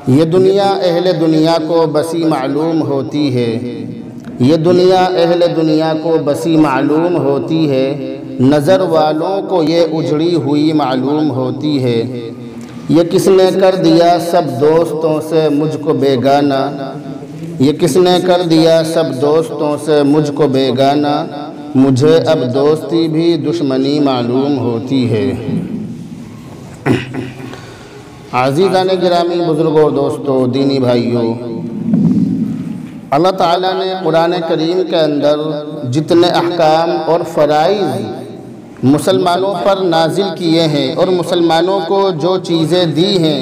ये दुनिया अहले दुनिया को बसी मालूम होती है, ये दुनिया अहले दुनिया को बसी मालूम होती है, नज़र वालों को ये उजड़ी हुई मालूम होती है। ये किसने कर दिया सब दोस्तों से मुझको बेगाना, ये किसने कर दिया सब दोस्तों से मुझको बेगाना, मुझे अब दोस्ती भी दुश्मनी मालूम होती है। आज़ीज़ान गिरामी, बुज़ुर्गों और दोस्तों, दीनी भाइयों, अल्लाह ताला ने कुरान करीम के अंदर जितने अहकाम और फ़राइज़ मुसलमानों पर नाजिल किए हैं और मुसलमानों को जो चीज़ें दी हैं,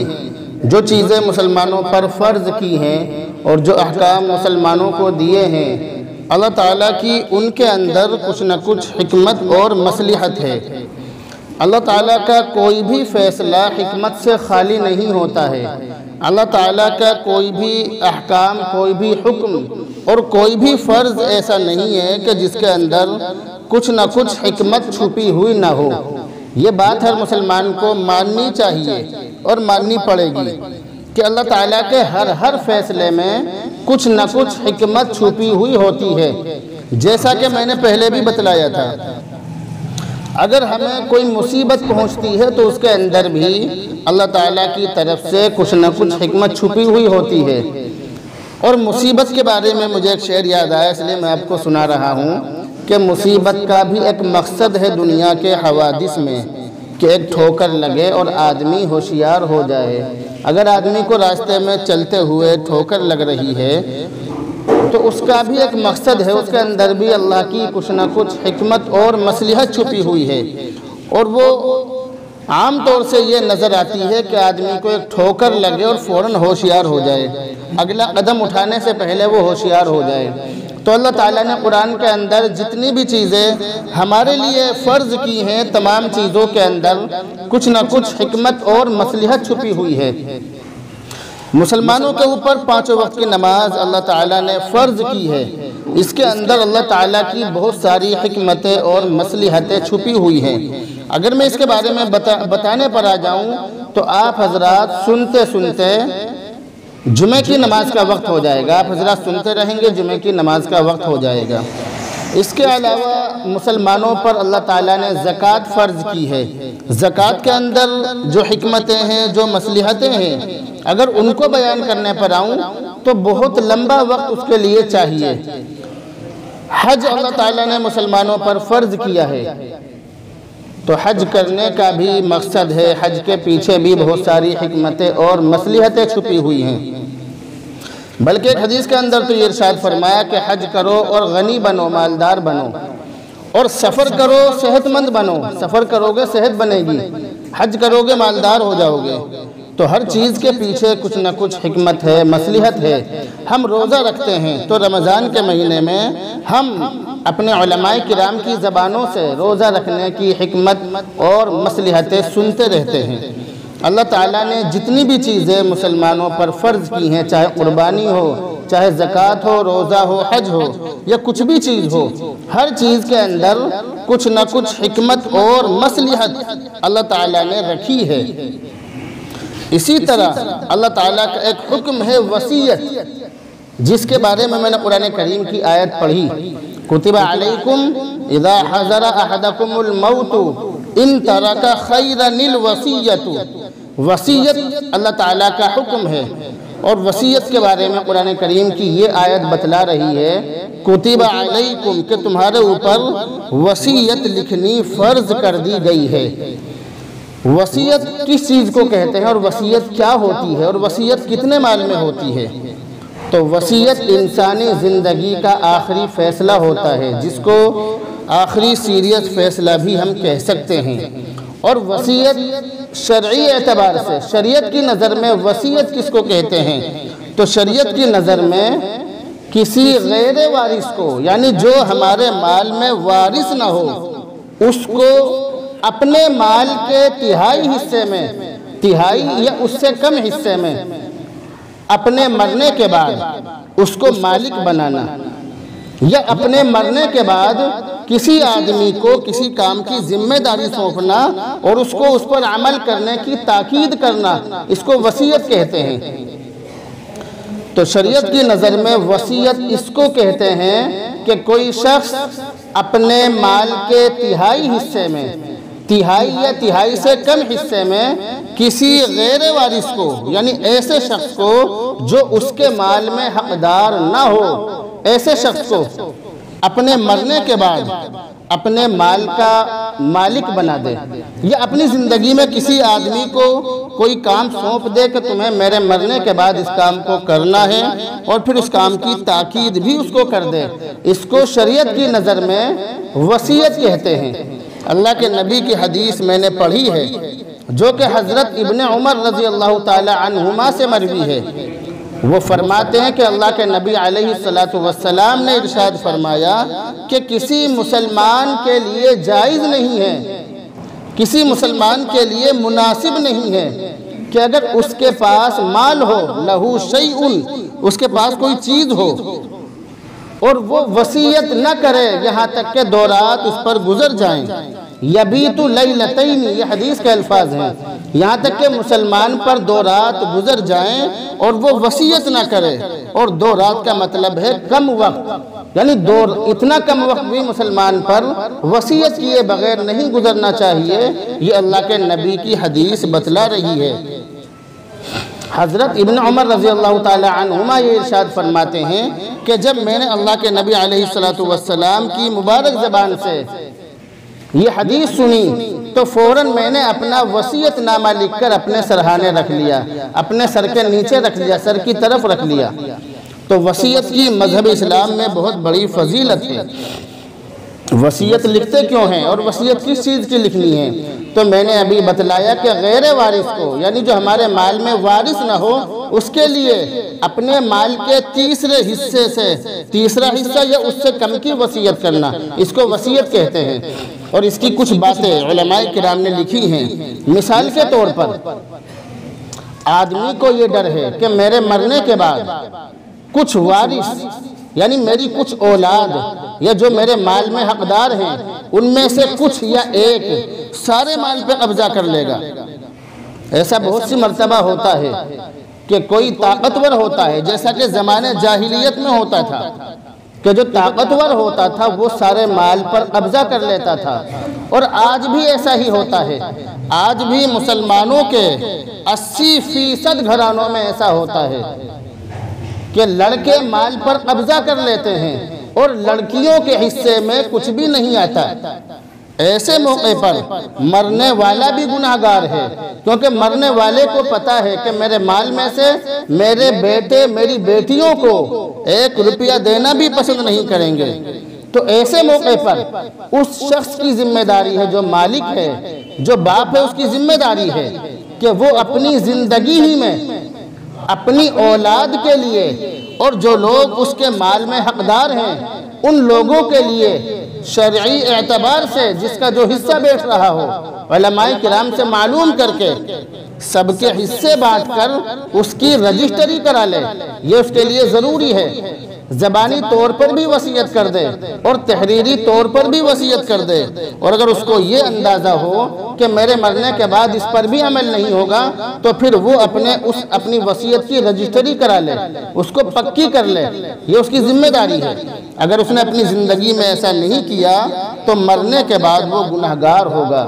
जो चीज़ें मुसलमानों पर फ़र्ज़ की हैं और जो अहकाम मुसलमानों को दिए हैं, अल्लाह ताला की उनके अंदर कुछ न कुछ हिकमत और मसलहत है। अल्लाह ताला का कोई भी फ़ैसला हिकमत से खाली नहीं होता है। अल्लाह ताला का कोई भी अहकाम, कोई भी हुक्म और कोई भी फ़र्ज़ ऐसा नहीं है कि जिसके अंदर कुछ न कुछ हिकमत छुपी हुई ना हो। ये बात हर मुसलमान को माननी चाहिए और माननी पड़ेगी कि अल्लाह ताला के हर फ़ैसले में कुछ न कुछ हिकमत छुपी हुई होती है। जैसा कि मैंने पहले भी बतलाया था, अगर हमें कोई मुसीबत पहुंचती है तो उसके अंदर भी अल्लाह ताला की तरफ से कुछ न कुछ हिकमत छुपी हुई होती है। और मुसीबत के बारे में मुझे एक शेर याद आया, इसलिए मैं आपको सुना रहा हूँ कि मुसीबत का भी एक मकसद है दुनिया के हवादिस में कि एक ठोकर लगे और आदमी होशियार हो जाए। अगर आदमी को रास्ते में चलते हुए ठोकर लग रही है तो उसका भी एक मकसद है, उसके अंदर भी अल्लाह की कुछ न कुछ हिकमत और मसलहत छुपी हुई है। और वो आम तौर से ये नज़र आती है कि आदमी को एक ठोकर लगे और फ़ौरन होशियार हो जाए, अगला कदम उठाने से पहले वो होशियार हो जाए। तो अल्लाह ताला ने कुरान के अंदर जितनी भी चीज़ें हमारे लिए फ़र्ज़ की हैं, तमाम चीज़ों के अंदर कुछ न कुछ हिकमत और मसलहत छुपी हुई है। मुसलमानों के ऊपर 5 वक्त की नमाज अल्लाह ताला ने फ़र्ज़ की है। इसके अंदर अल्लाह ताला की बहुत सारी हिकमतें और मसलहतें छुपी हुई हैं। अगर मैं इसके बारे में बताने पर आ जाऊं तो आप हजरात सुनते सुनते जुमे की नमाज का वक्त हो जाएगा। आप हजरात सुनते रहेंगे, जुमे की नमाज का वक्त हो जाएगा। इसके अलावा मुसलमानों पर अल्लाह ताला ने ज़कात फ़र्ज़ की है। ज़कात के अंदर जो हिकमतें हैं, जो मसलहतें हैं, अगर उनको बयान करने पर आऊँ तो बहुत लंबा वक्त उसके लिए चाहिए। हज अल्लाह ताला ने मुसलमानों पर फ़र्ज़ किया है, तो हज करने का भी मकसद है। हज के पीछे भी बहुत सारी हिकमतें और मसलहतें छुपी हुई हैं। बल्कि एक हदीस के अंदर तो ये इरशाद फरमाया कि हज करो और गनी बनो, मालदार बनो, और सफ़र करो सेहतमंद बनो। सफ़र करोगे सेहत बनेगी, हज करोगे मालदार हो जाओगे। तो हर चीज़ के पीछे कुछ न कुछ हिकमत है, मसलहत है। हम रोज़ा रखते हैं तो रमज़ान के महीने में हम अपने उलमाए किराम की ज़बानों से रोज़ा रखने की हिकमत और मसलहतें सुनते रहते हैं। अल्लाह ताला ने जितनी भी चीज़ें मुसलमानों पर फ़र्ज़ की हैं, चाहे कुर्बानी हो, चाहे ज़कात हो, रोज़ा हो, हज हो या कुछ भी चीज़ हो, हर चीज़ के अंदर कुछ न कुछ हिकमत और मसलहत अल्लाह ताला ने रखी है। इसी तरह अल्लाह ताला का एक हुक्म है वसीयत, जिसके बारे में मैंने कुरान करीम की आयत पढ़ी, कुतिबा अलैकुम इज़ा हज़रा अहदकुमुल मौतु इन तरका खैरनिल वसीयतु। वसीयत अल्लाह ताला का हुक्म है और वसीयत के बारे में कुरान करीम की ये आयत बतला रही है, कुतिबा अलैकुम, कि तुम्हारे ऊपर वसीयत लिखनी फ़र्ज़ कर दी गई है। वसीयत किस चीज़ को कहते हैं और वसीयत क्या होती है और वसीयत कितने माल में होती है? तो वसीयत इंसानी ज़िंदगी का आखिरी फ़ैसला होता है, जिसको आखिरी सीरियस फ़ैसला भी हम कह सकते हैं। और वसीयत शरई एतबार से, शरीयत की नज़र में वसीयत किसको कहते हैं? तो शरीयत की नज़र में किसी गैर वारिस को, यानी जो हमारे माल में वारिस ना हो, उसको अपने माल के तिहाई हिस्से में, तिहाई या उससे कम हिस्से में अपने मरने के बाद उसको मालिक बनाना, या अपने मरने के बाद किसी आदमी को किसी काम की जिम्मेदारी सौंपना और उसको उस पर अमल करने की ताकीद करना, इसको वसीयत कहते हैं। तो शरीयत की नज़र में वसीयत इसको कहते हैं कि कोई शख्स अपने माल के तिहाई हिस्से में, तिहाई या तिहाई से कम हिस्से में किसी गैर वारिस को, यानी ऐसे शख्स को जो उसके माल में हकदार ना हो, ऐसे शख्स को अपने मरने के बाद अपने माल का मालिक बना दे, या अपनी ज़िंदगी में किसी आदमी को कोई काम सौंप दे कि तुम्हें मेरे मरने के बाद इस काम को करना है, और फिर उस काम की ताकीद भी उसको कर दे। इसको शरीयत की नज़र में वसीयत कहते हैं। अल्लाह के नबी की हदीस मैंने पढ़ी है जो कि हज़रत इब्ने उमर रज़ी अल्लाह ताला अन्हुमा से मरवी है। वो फरमाते हैं कि अल्लाह के नबी अलैहिस्सलातु वस्सलाम ने इरशाद फरमाया कि किसी मुसलमान के लिए जायज़ नहीं है, किसी मुसलमान के लिए मुनासिब नहीं है कि अगर उसके पास माल हो, लहू शैउन, उसके पास कोई चीज़ हो और वो वसीयत न करे यहाँ तक के 2 रात उस पर गुजर जाएं। यबीतु लैलतैन, ये हदीस के अल्फाज हैं, यहाँ तक के मुसलमान पर 2 रात गुजर जाएं और वो वसीयत ना करे। और 2 रात का मतलब है कम वक्त, यानी इतना कम वक्त भी मुसलमान पर वसीयत किए बगैर नहीं गुजरना चाहिए। ये अल्लाह के नबी की हदीस बतला रही है। हज़रत इब्न उमर रज़ी अल्लाह ताला अन्हुमा ये इरशाद फरमाते हैं कि जब मैंने अल्लाह के नबी अलैहिस्सलातु वस्सलाम की मुबारक ज़बान से ये हदीस सुनी तो फ़ौरन मैंने अपना वसीयतनामा लिखकर अपने सरहाने रख लिया, अपने सर के नीचे रख लिया, सर की तरफ रख लिया। तो वसीयत की मज़हब इस्लाम में बहुत बड़ी फजीलत है। वसीयत लिखते क्यों हैं और वसीयत किस चीज़ की लिखनी है? तो मैंने अभी बतलाया कि गैर वारिस को, यानी जो हमारे माल में वारिस ना हो, उसके लिए अपने माल के तीसरे हिस्से से तीसरा हिस्सा या उससे कम की वसीयत करना, इसको वसीयत कहते हैं। और इसकी कुछ बातें उलमाए किराम ने लिखी हैं। मिसाल के तौर पर आदमी को ये डर है कि मेरे मरने के बाद कुछ वारिस, यानी मेरी कुछ औलाद या जो मेरे माल में हकदार हैं, उनमें से कुछ या एक सारे माल पे कब्जा कर लेगा। ऐसा बहुत सी मर्तबा होता है कि कोई ताकतवर होता है, जैसा कि ज़माने जाहिलियत में होता था कि जो ताकतवर होता था वो सारे माल पर कब्जा कर लेता था। और आज भी ऐसा ही होता है। आज भी मुसलमानों के 80% घरानों में ऐसा होता है कि लड़के माल पर कब्जा कर लेते हैं और लड़कियों के हिस्से में कुछ भी नहीं आता। ऐसे मौके पर मरने वाला भी गुनाहगार है, क्योंकि मरने वाले को पता है कि मेरे माल में से मेरे बेटे मेरी बेटियों को 1 रुपया देना भी पसंद नहीं करेंगे। तो ऐसे मौके पर उस शख्स की जिम्मेदारी है, जो मालिक है, जो बाप है, उसकी जिम्मेदारी है कि वो अपनी ज़िंदगी ही में अपनी औलाद के लिए और जो लोग उसके माल में हकदार हैं उन लोगों के लिए शरई एतबार से जिसका जो हिस्सा बैठ रहा हो, उलमाए किराम से मालूम करके सबके हिस्से बांटकर उसकी रजिस्ट्री करा ले। ये उसके लिए ज़रूरी है। ज़बानी तौर पर भी वसीयत कर दे और तहरीरी तौर पर भी वसीयत कर दे। और अगर उसको ये अंदाज़ा हो कि मेरे मरने के बाद इस पर भी अमल नहीं होगा, तो फिर वो अपनी वसीयत की रजिस्ट्री करा ले, उसको पक्की कर ले। ये उसकी जिम्मेदारी है। अगर उसने अपनी ज़िंदगी में ऐसा नहीं किया तो मरने के बाद वो गुनहगार होगा।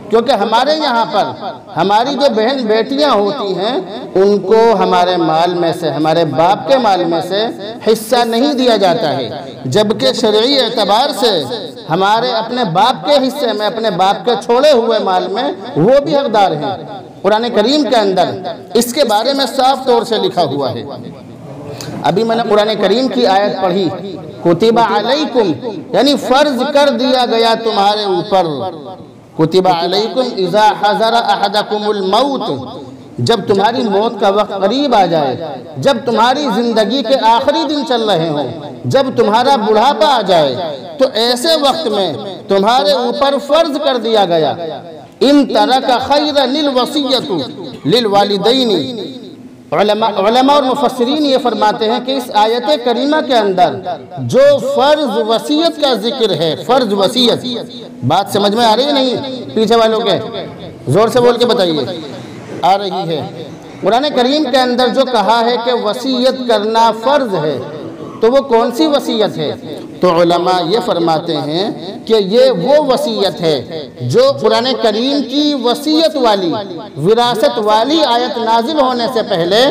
क्योंकि हमारे यहाँ पर हमारी जो बहन बेटियाँ होती हैं उनको हमारे माल में से, हमारे बाप के माल में से हिस्सा नहीं दिया जाता है, जबकि शरई एतबार से हमारे अपने बाप के हिस्से में, अपने बाप के छोड़े हुए माल में वो भी हकदार हैं। कुरान करीम के अंदर इसके बारे में साफ तौर से लिखा हुआ है। अभी मैंने कुरान करीम की आयत पढ़ी, कुतिबा अलैकुम, यानी फ़र्ज कर दिया गया तुम्हारे ऊपर। कुतिबा अलैकुम इज़ा हज़रा अहदकुमुल मौत, जब तुम्हारी मौत का वक्त करीब आ जाए, जब तुम्हारी ज़िंदगी के आखिरी दिन चल रहे हों, जब तुम्हारा बुढ़ापा आ जाए, तो ऐसे वक्त में तुम्हारे ऊपर फ़र्ज कर दिया गया, इन तरका खैर लिल वसीयतु लिल वालिदैनी। उलमा और मुफस्सिरीन ये फरमाते हैं कि इस आयत करीमा के अंदर जो फ़र्ज वसीयत का जिक्र है, फ़र्ज वसीयत, बात समझ में आ रही है नहीं? पीछे वालों के ज़ोर से बोल के बताइए, आ रही है। कुरान करीम के अंदर जो कहा है कि वसीयत करना फ़र्ज़ है, तो वो कौन सी वसीयत है? तो उलमा ये फरमाते हैं कि ये वो वसीयत है जो कुरान करीम की वसीयत वाली, विरासत वाली आयत नाजिल होने से पहले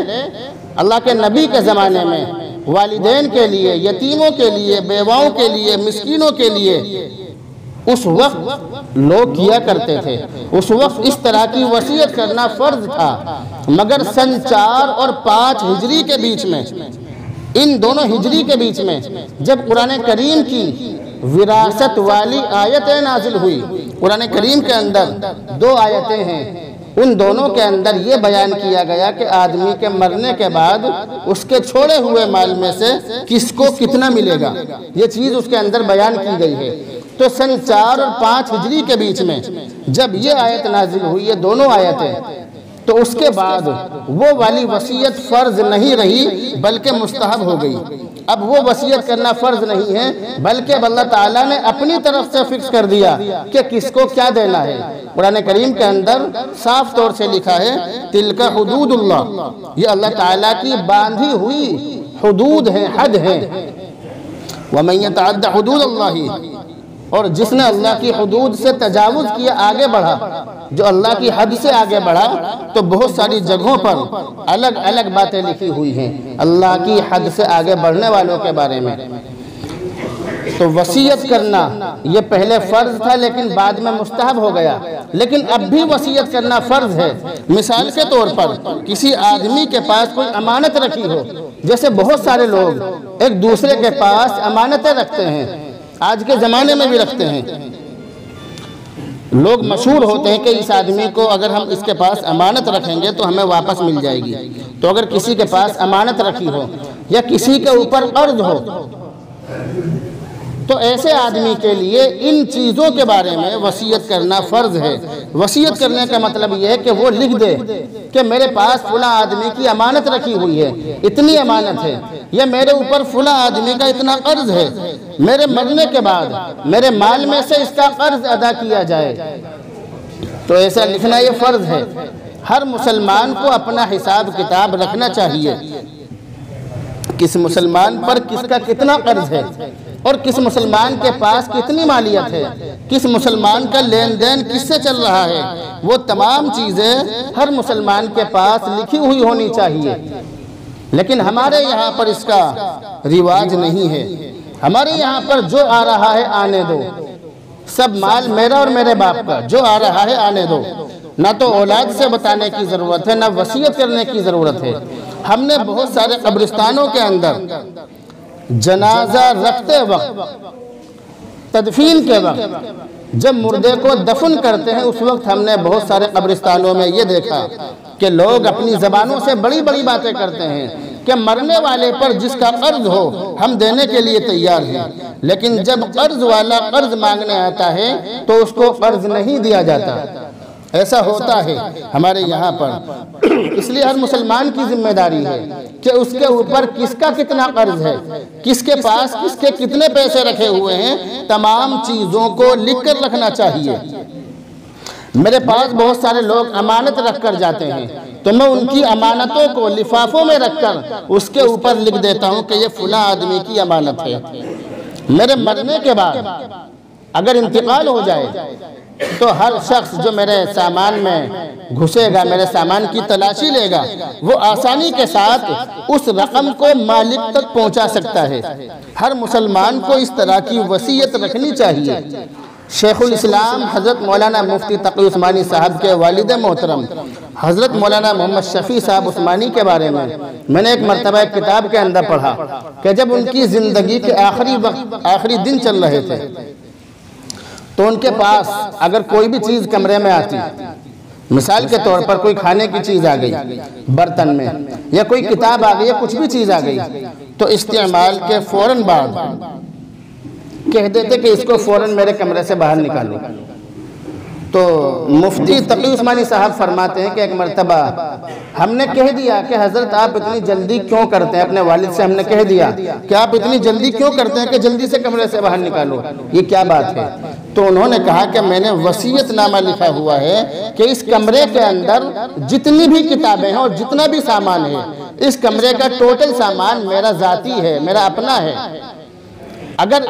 अल्लाह के नबी के ज़माने में वालिदैन के लिए, यतीमों के लिए, बेवाओं के लिए, मिस्कीनों के लिए उस वक्त लोग किया करते थे। उस वक्त इस तरह की वसीयत करना फ़र्ज था। मगर सन 4 और 5 हिजरी के बीच में, इन दोनों हिजरी के बीच में जब कुरान करीम की विरासत वाली आयतें नाजिल हुई, कुरान करीम के अंदर 2 आयतें हैं, उन दोनों के अंदर ये बयान किया गया कि आदमी के मरने के बाद उसके छोड़े हुए माल में से किसको कितना मिलेगा, ये चीज़ उसके अंदर बयान की गई है। तो सन 4 और 5 हिजरी के बीच में जब ये आयत नाजिल हुई, ये दोनों आयतें, तो उसके बाद वो वाली वसीयत फ़र्ज नहीं रही बल्कि मुस्तहब हो गई। अब वो वसीयत करना फ़र्ज नहीं है बल्कि अल्लाह ताला ने अपनी तरफ से फिक्स कर दिया कि किसको क्या देना है। कुरान करीम के अंदर साफ तौर से लिखा है, तिलका हुदूदुल्लाह, ये अल्लाह ताला की बांधी हुई हुदूद है, हद है। वमन यतअद्दा हुदूदल्लाहि, और जिसने अल्लाह की हुदूद से तजावुज़ किया, आगे बढ़ा, जो अल्लाह की हद से आगे बढ़ा, तो बहुत सारी जगहों पर अलग अलग बातें लिखी हुई हैं अल्लाह की हद से आगे बढ़ने वालों के बारे में। तो वसीयत करना ये पहले फ़र्ज था लेकिन बाद में मुस्तहब हो गया, लेकिन अब भी वसीयत करना फ़र्ज है। मिसाल के तौर पर किसी आदमी के पास कोई अमानत रखी हो, जैसे बहुत सारे लोग एक दूसरे के पास अमानतें रखते हैं, आज के ज़माने में भी रखते हैं। लोग मशहूर होते हैं कि इस आदमी को अगर हम इसके पास अमानत रखेंगे तो हमें वापस मिल जाएगी। तो अगर किसी के पास अमानत रखी हो या किसी के ऊपर कर्ज हो, तो ऐसे आदमी के लिए इन चीज़ों के बारे में वसीयत करना फ़र्ज है। वसीयत करने का मतलब यह है कि वो लिख दे कि मेरे पास फुला आदमी की अमानत रखी हुई है, इतनी अमानत है, या मेरे ऊपर फुला आदमी का इतना कर्ज है, मेरे मरने के बाद मेरे माल में से इसका कर्ज अदा किया जाए। तो ऐसा लिखना ये फ़र्ज है। हर मुसलमान को अपना हिसाब किताब रखना चाहिए, किस मुसलमान पर किसका कितना कर्ज है और किस मुसलमान के पास कितनी मालियत है, किस मुसलमान का लेन देन किससे चल रहा है, वो तमाम चीज़ें हर मुसलमान के पास लिखी हुई होनी चाहिए। लेकिन हमारे यहाँ पर इसका रिवाज नहीं है। हमारे यहाँ पर जो आ रहा है आने दो, सब माल मेरा और मेरे बाप का, जो आ रहा है आने दो। ना तो औलाद से बताने की ज़रूरत है, ना वसीयत करने की ज़रूरत है। हमने बहुत सारे कब्रिस्तानों के अंदर जनाजा रखते वक्त, तदफीन के वक्त, जब मुर्दे को दफन करते हैं, उस वक्त हमने बहुत सारे कब्रिस्तानों में ये देखा कि लोग अपनी ज़बानों से बड़ी बड़ी बातें करते हैं कि मरने वाले पर जिसका कर्ज हो हम देने के लिए तैयार हैं, लेकिन जब कर्ज वाला कर्ज मांगने आता है तो उसको कर्ज नहीं दिया जाता। ऐसा होता है हमारे यहाँ पर। इसलिए हर मुसलमान की जिम्मेदारी है कि उसके ऊपर किसका कितना कर्ज है, किसके पास किसके कितने पैसे रखे हुए हैं, तमाम चीज़ों को लिख कर रखना चाहिए। मेरे पास बहुत सारे लोग अमानत रख कर जाते हैं, तो मैं उनकी अमानतों को लिफाफों में रखकर उसके ऊपर लिख देता हूँ कि ये फुला आदमी की अमानत है। मेरे मरने के बाद अगर इंतकाल हो जाए तो हर शख्स जो मेरे सामान में घुसेगा, मेरे सामान की तलाशी लेगा, वो आसानी के साथ उस रकम को मालिक तक पहुंचा सकता है। हर मुसलमान को इस तरह की वसीयत रखनी चाहिए। शेखुल इस्लाम हज़रत मौलाना मुफ्ती तक़ी उस्मानी साहब के वालिद मोहतरम हज़रत मौलाना मोहम्मद शफ़ी साहब उस्मानी के बारे में मैंने एक मरतबा एक किताब के अंदर पढ़ा कि जब उनकी ज़िंदगी के आखिरी वक्त, आखिरी दिन चल रहे थे, तो उनके पास अगर कोई भी चीज़ कमरे में आती, मिसाल के तौर पर कोई खाने की चीज़ आ गई बर्तन में, या कोई किताब आ गई या कुछ भी चीज़ आ गई, तो इस्तेमाल के फ़ौरन बाद कह देते कि इसको फ़ौरन मेरे कमरे से बाहर निकालो। तो मुफ्ती तक़ी उस्मानी साहब फरमाते हैं कि एक मरतबा हमने कह दिया कि हज़रत आप इतनी जल्दी क्यों करते हैं, अपने वालिद से हमने कह दिया कि आप इतनी जल्दी क्यों करते हैं कि जल्दी से कमरे से बाहर निकालो, ये क्या बात है। तो उन्होंने कहा कि मैंने वसीयतनामा लिखा हुआ है कि इस कमरे के अंदर जितनी भी किताबें हैं और जितना भी सामान है, इस कमरे का टोटल सामान मेरा ज़ाती है, मेरा अपना है। अगर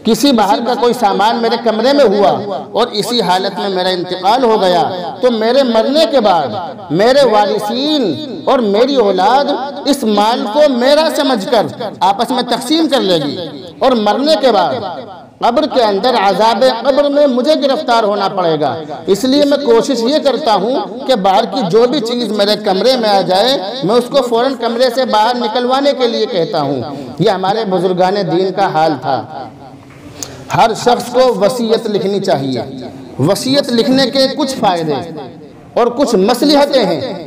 किसी बाहर का कोई सामान मेरे कमरे में हुआ और इसी हालत में मेरा इंतकाल हो गया, तो मेरे मरने के बाद मेरे वारिसीन और मेरी औलाद इस माल को मेरा समझकर आपस में तकसीम कर लेगी और मरने के बाद कब्र के अंदर अज़ाब कब्र में मुझे गिरफ्तार होना पड़ेगा। इसलिए मैं कोशिश ये करता हूँ कि बाहर की जो भी चीज़ मेरे कमरे में आ जाए, मैं उसको फ़ौरन कमरे से बाहर निकलवाने के लिए कहता हूँ। ये हमारे बुजुर्गान दीन का हाल था। हर शख्स को वसीयत लिखनी चाहिए। वसीयत लिखने के कुछ फ़ायदे और कुछ मसलिहतें हैं।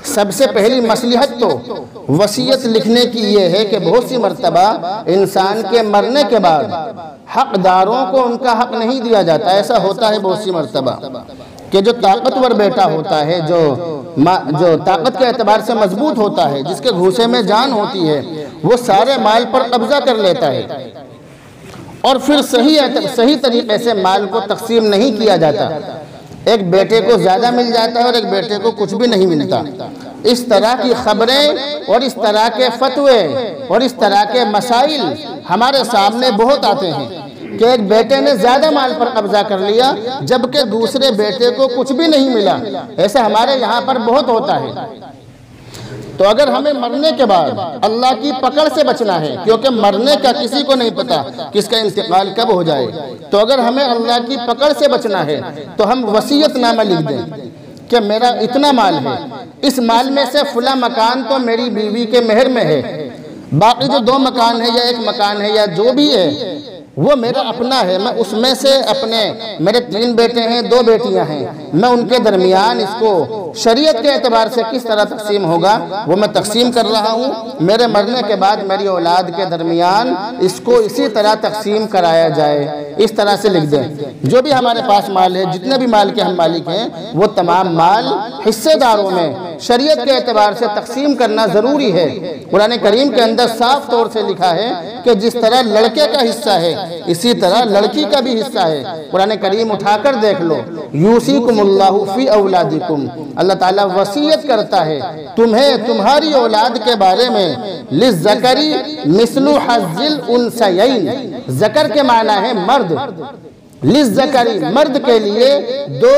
सबसे पहली मसलिहत तो वसीयत लिखने की ये है कि बहुत सी मर्तबा इंसान के मरने के बाद हकदारों को उनका हक नहीं दिया जाता। ऐसा होता है बहुत सी मर्तबा कि जो ताकतवर बेटा होता है, जो ताकत के एतबार से मजबूत होता है, जिसके घूसे में जान होती है, वो सारे माल पर कब्जा कर लेता है और फिर सही तरीके से माल को तकसीम नहीं किया जाता। एक बेटे को ज़्यादा मिल जाता है और एक बेटे को कुछ भी नहीं मिलता। इस तरह की खबरें और इस तरह के फतवे और इस तरह के मसाइल हमारे सामने बहुत आते हैं कि एक बेटे ने ज़्यादा माल पर कब्जा कर लिया जबकि दूसरे बेटे को कुछ भी नहीं मिला। ऐसा हमारे यहाँ पर बहुत होता है। तो अगर हमें मरने के बाद अल्लाह की पकड़ से बचना है, क्योंकि मरने का किसी को नहीं पता किसका इंतकाल कब हो जाए, तो अगर हमें अल्लाह की पकड़ से बचना है तो हम वसीयतनामा लिख दें कि मेरा इतना माल है, इस माल में से फुला मकान तो मेरी बीवी के मेहर में है, बाकी जो 2 मकान है या 1 मकान है या जो भी है वो मेरा अपना है। मैं उसमें से मेरे 3 बेटे हैं, 2 बेटियां हैं, मैं उनके दरमियान इसको शरीयत के एतबार से किस तरह तकसीम होगा वो मैं तकसीम कर रहा हूँ। मेरे मरने के बाद मेरी औलाद के दरमियान इसको इसी तरह तकसीम कराया जाए। इस तरह से लिख दें। जो भी हमारे पास माल है, जितने भी माल के हम मालिक हैं, वो तमाम माल हिस्सेदारों में शरीयत के एतबार से तकसीम करना ज़रूरी है। कुरान करीम के अंदर साफ तौर से लिखा है कि जिस तरह लड़के का हिस्सा है इसी तरह लड़की का भी हिस्सा है। कुरान करीम उठाकर देख लो, यूसीकुमुल्लाहु फी औलादिकुम, अल्लाह ताला वसीयत करता है तुम्हें तुम्हारी औलाद के बारे में, लिज़्ज़करी मिस्लु हज़्ज़िल उन्सयैन, ज़कर के माना है मर्द, लिज़्ज़करी मर्द के लिए 2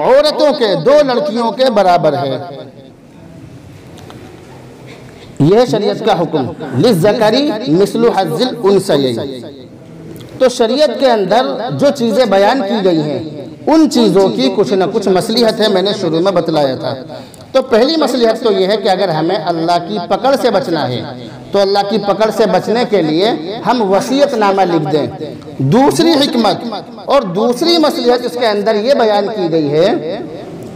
औरतों के, 2 लड़कियों के बराबर है। यह शरीयत का हुक्म, लिज़्ज़करी मिस्लु हज़्ज़िल उन्सयैन। तो शरीयत के अंदर जो चीज़ें बयान की गई हैं उन चीज़ों की कुछ न कुछ मसलिहत है, मैंने शुरू में बतलाया था। तो पहली मसलिहत तो यह है कि अगर हमें अल्लाह की पकड़ से बचना है तो अल्लाह की पकड़ से बचने के लिए हम वसीयतनामा लिख दें। दूसरी हिकमत और दूसरी मसलिहत इसके अंदर ये बयान की गई है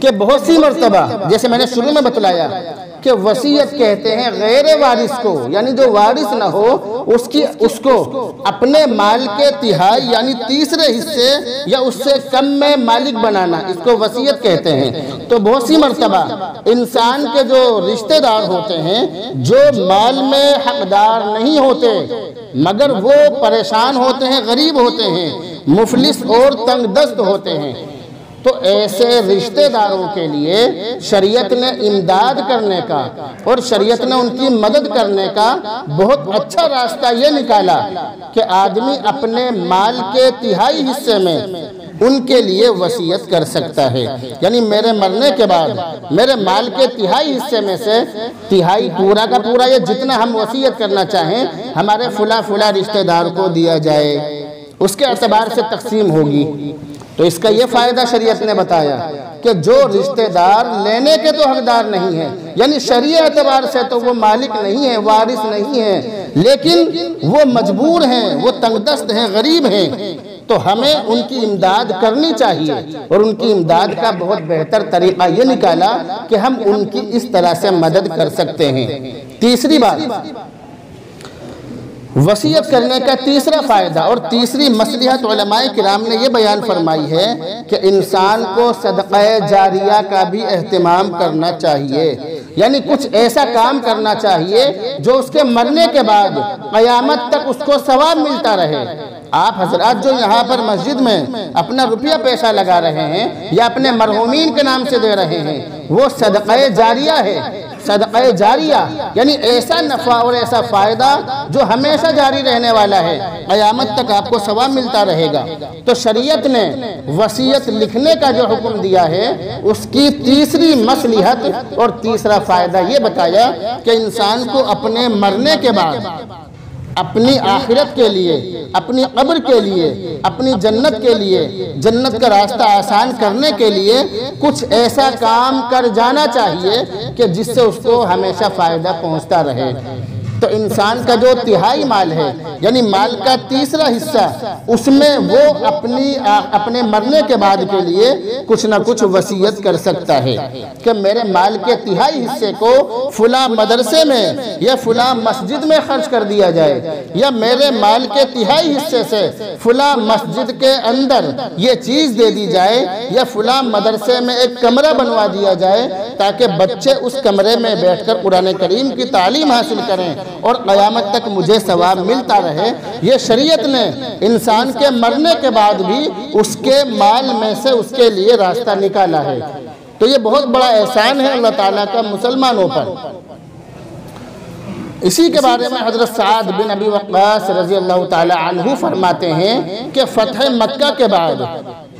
कि बहुत सी मर्तबा, जैसे मैंने शुरू में बतलाया कि वसीयत कहते हैं गैर वारिस को, यानी जो वारिस न हो उसको अपने माल के तिहाई यानी तीसरे हिस्से या उससे कम में मालिक बनाना, इसको वसीयत कहते हैं। तो बहुत सी मर्तबा इंसान के जो रिश्तेदार होते हैं, जो माल में हकदार नहीं होते मगर वो परेशान होते हैं, गरीब होते हैं, मुफलिस और तंगदस्त होते हैं, तो ऐसे रिश्तेदारों के लिए शरीयत ने इमदाद करने का और शरीयत ने उनकी मदद करने का बहुत अच्छा रास्ता ये निकाला कि आदमी अपने माल के तिहाई हिस्से में उनके लिए वसीयत कर सकता है। यानी मेरे मरने के बाद मेरे माल के तिहाई हिस्से में से तिहाई पूरा का पूरा ये जितना हम वसीयत करना चाहें हमारे फुला रिश्तेदार को दिया जाए, उसके एतबार से तकसीम होगी। तो इसका ये फ़ायदा शरीयत ने बताया कि जो रिश्तेदार लेने के तो हकदार नहीं है, यानी शरीय एतबार से तो वो मालिक नहीं है, वारिस नहीं है, लेकिन वो मजबूर हैं, वो तंगदस्त हैं, गरीब हैं, तो हमें उनकी इमदाद करनी चाहिए। और उनकी इमदाद का बहुत बेहतर तरीक़ा ये निकाला कि हम उनकी इस तरह से मदद कर सकते हैं। तीसरी बात, वसीयत करने का तीसरा फ़ायदा और तीसरी मसलिहत उलमाए किराम ने यह बयान फरमाई है कि इंसान को सदक़े जारिया का भी एहतिमाम करना चाहिए। यानी कुछ ऐसा काम करना चाहिए जो उसके मरने के बाद क़यामत तक उसको सवाब मिलता रहे। आप हजरात जो यहाँ पर मस्जिद में अपना रुपया पैसा लगा रहे हैं या अपने मरहूमीन के नाम से दे रहे हैं, वो सदक़े जारिया है। सदक़े जारिया यानी ऐसा नफ़ा और ऐसा फ़ायदा जो हमेशा जारी रहने वाला है, क़यामत तक आपको सवाब मिलता रहेगा। तो शरीयत ने वसीयत लिखने का जो हुक्म दिया है, उसकी तीसरी मसलिहत और तीसरा फ़ायदा ये बताया कि इंसान को अपने मरने के बाद अपनी आखिरत के लिए, अपनी कब्र के लिए, अपनी जन्नत के लिए, जन्नत का रास्ता आसान करने के लिए कुछ ऐसा काम कर जाना चाहिए कि जिससे उसको हमेशा फ़ायदा पहुंचता रहे। तो इंसान का जो तिहाई माल है, यानी माल का तीसरा हिस्सा, उसमें वो अपने मरने के बाद के लिए कुछ ना कुछ वसीयत कर सकता है कि मेरे माल के तिहाई हिस्से को फुला मदरसे में या फुला मस्जिद में खर्च कर दिया जाए, या मेरे माल के तिहाई हिस्से से फुला मस्जिद के अंदर ये चीज़ दे दी जाए, या फुला मदरसे में एक कमरा बनवा दिया जाए ताकि बच्चे उस कमरे में बैठकर कुरान करीम की तालीम हासिल करें और क़यामत तक मुझे सवाब मिलता रहे। ये शरीयत ने इंसान के मरने के बाद भी उसके माल में से उसके लिए रास्ता निकाला है। तो ये बहुत बड़ा एहसान है अल्लाह ताला का मुसलमानों पर। इसी के बारे में हज़रत साद बिन अबी वक़्क़ास रज़ी अल्लाह ताला अन्हु फरमाते हैं कि फ़तह मक्का के बाद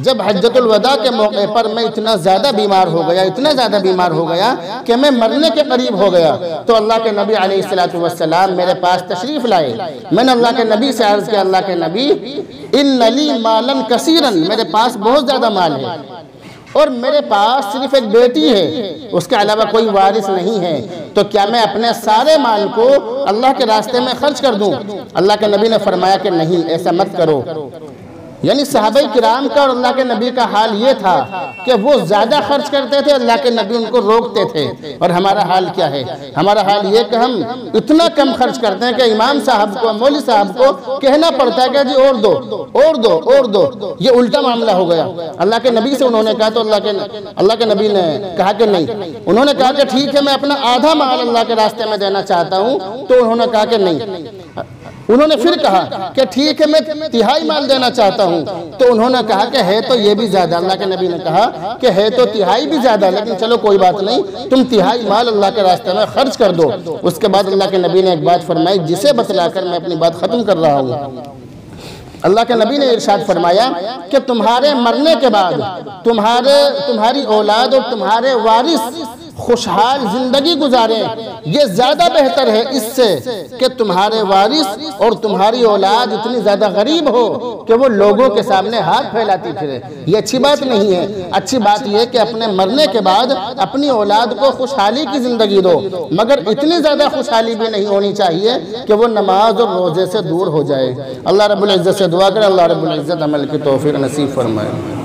जब हज्जतुल वदा के मौके पर मैं इतना ज़्यादा बीमार हो गया, इतना ज़्यादा बीमार हो गया कि मैं मरने के करीब हो गया, तो अल्लाह के नबी अलैहिस्सलातु वस्सलाम मेरे पास तशरीफ़ लाए। मैंने अल्लाह के नबी से अर्ज़ किया, अल्लाह के नबी, इन्ना ली मालन कसीरन, मेरे पास बहुत ज़्यादा माल है और मेरे पास सिर्फ एक बेटी है, उसके अलावा कोई वारिस नहीं है, तो क्या मैं अपने सारे माल को अल्लाह के रास्ते में खर्च कर दूं? अल्लाह के नबी ने फरमाया कि नहीं, ऐसा मत करो। यानी सहाबा किराम का और अल्लाह के नबी का हाल ये था कि वो ज़्यादा खर्च करते थे, अल्लाह के नबी उनको रोकते थे। और हमारा हाल क्या है? हमारा हाल ये कि हम इतना कम खर्च करते हैं कि इमाम साहब को, मौलवी साहब को कहना पड़ता है कि जी और दो, और दो, और दो। ये उल्टा मामला हो गया। अल्लाह के नबी से उन्होंने कहा तो अल्लाह के नबी ने कहा कि नहीं। उन्होंने कहा कि ठीक है, मैं अपना आधा माल अल्लाह के रास्ते में देना चाहता हूँ, तो उन्होंने कहा कि नहीं। उन्होंने फिर कहा कि ठीक है, मैं तिहाई माल देना चाहता हूँ, तो उन्होंने कहा कि है तो ये भी ज़्यादा। अल्लाह के नबी ने कहा कि है तो तिहाई भी ज़्यादा, लेकिन चलो कोई बात नहीं, तुम तिहाई माल अल्लाह के रास्ते में खर्च कर दो। उसके बाद अल्लाह के नबी ने एक बात फरमाई जिसे बतलाकर मैं अपनी बात ख़त्म कर रहा हूँ। अल्लाह के नबी ने इरशाद फरमाया कि तुम्हारे मरने के बाद तुम्हारी औलाद और तुम्हारे वारिस खुशहाल जिंदगी गुजारें, ये ज़्यादा बेहतर है इससे कि तुम्हारे वारिस और तुम्हारी औलाद इतनी ज़्यादा गरीब हो कि वो लोगों के सामने हाथ फैलाती फिरे। ये अच्छी बात नहीं है। अच्छी बात यह कि अपने मरने के बाद अपनी औलाद को खुशहाली की ज़िंदगी दो, मगर इतनी ज़्यादा खुशहाली भी नहीं होनी चाहिए कि वो नमाज और रोज़े से दूर हो जाए। अल्लाह रब्बुल इज़्ज़त से दुआ करें, अल्लाह रब्बुल इज़्ज़त अमल की तौफीक नसीब फरमाए।